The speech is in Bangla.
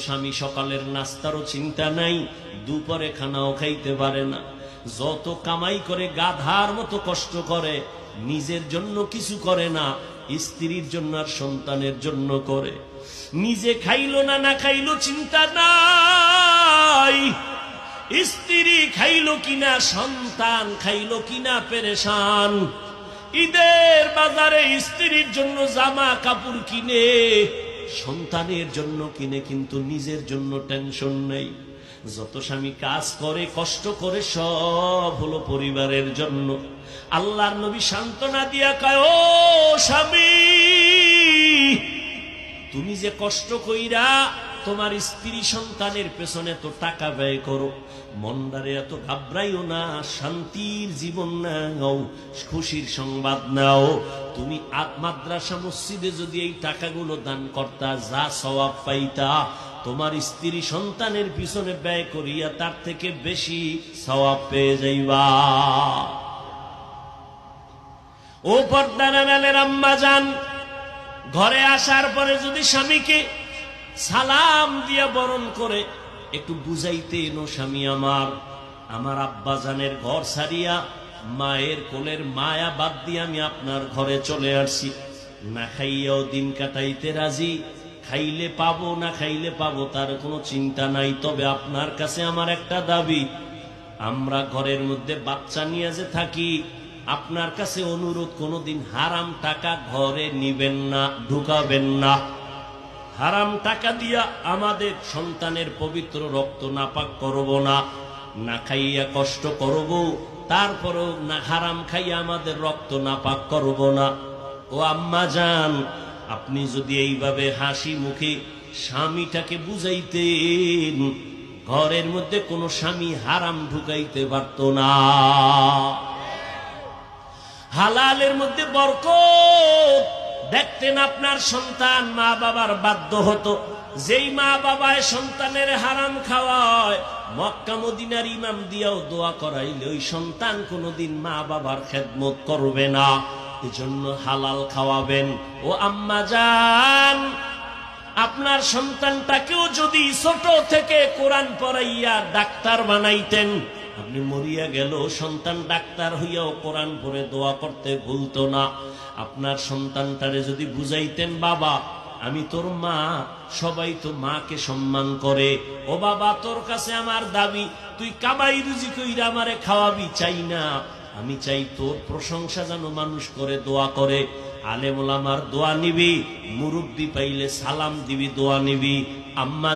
স্বামী সকালের নাস্তারও চিন্তা নাই, দুপুরে খানাও খাইতে পারে না, যত কামাই করে গাধার মতো কষ্ট করে, নিজের জন্য কিছু করে না, স্ত্রীর জন্য আর সন্তানের জন্য করে। নিজে খাইলো না না খাইলো চিন্তা নাই, স্ত্রী খাইলো কিনা সন্তান খাইলো কিনা পেরেশান। ঈদের বাজারে স্ত্রীর জন্য জামা কাপড় কিনে, সন্তানের জন্য কিনে, কিন্তু নিজের জন্য টেনশন নেই। যত স্বামী কাজ করে কষ্ট করে সব হলো পরিবারের জন্য। আল্লাহর নবী সান্ত্বনা দিয়া কয়, ও স্বামী, তুমি যে কষ্ট কইরা তোমার স্ত্রী সন্তানের পেছনে তো টাকা ব্যয় করো, মনদারে এত ঘাবড়াইও না, শান্তির জীবন নাও, খুশির সংবাদ নাও। তুমি মাদ্রাসা মসজিদে যদি এই টাকাগুলো দান করতা, যা সওয়াব পাইতা, তোমার স্ত্রী সন্তানের পিছনে ব্যয় করিয়া তার থেকে বেশি সওয়াব পেয়ে যাইবা। ও পর্দার আড়ালের আম্মা জান, ঘরে আসার পরে যদি স্বামীকে সালাম দিয়া বরণ করে একটু বুঝাইতে এনো, স্বামী আমার আব্বা জানের ঘর ছাড়িয়া মায়ের কোলের মায়া বাদ দিয়ে আমি আপনার ঘরে চলে আসছি, না খাইয়াও দিন কাটাইতে রাজি, খাইলে পাবো না খাইলে পাবো তার কোনো চিন্তা নাই, তবে আপনার কাছে আমার একটা দাবি, আমরা ঘরের মধ্যে বাচ্চা নিয়ে যে থাকি, আপনার কাছে অনুরোধ, কোনোদিন হারাম টাকা ঘরে নিবেন না, ঢুকাবেন না। হারাম টাকা দিয়া আমাদের সন্তানের পবিত্র রক্ত নাপাক করব না, না খাইয়া কষ্ট করব, তারপরও না হারাম খাইয়া আমাদের রক্ত নাপাক করব না। ও আম্মা জান, আপনি যদি এইভাবে হাসি মুখে স্বামীটাকে বুঝাইতেন, ঘরের মধ্যে কোনো স্বামী হারাম ঢুকাইতে পারত না। হালালের মধ্যে বরকত দেখতেন, আপনার সন্তান মা বাবার বাধ্য হতো। যেই মা বাবায় সন্তানের হারাম খাওয়ায়, মক্কা মদিনার ইমাম দিয়াও দোয়া করাইলে ওই সন্তান কোনোদিন মা বাবার খেদমত করবে না। এজন্য হালাল খাওয়াবেন। ও আম্মা জান, আপনার সন্তানটাকেও যদি ছোট থেকে কোরআন পড়াইয়া ডাক্তার বানাইতেন, আপনি মরিয়া গেল সন্তান ডাক্তার হইয়াও কোরআন পড়ে দোয়া করতে ভুলতো না। আপনার সন্তানটারে যদি বুঝাইতেন, বাবা আমি তোর মা, সবাই তো মাকে সম্মান করে, ও বাবা তোর কাছে আমার দাবি, তুই কামাই রুজি কইরা আমারে খাওয়াবি, চাই না, আমি চাই তোর প্রশংসা যেন মানুষ করে দোয়া করে। আলেম ওলামার দোয়া নিবি, মুরব্বি পাইলে সালাম দিবি, দোয়া নিবি। আম্মা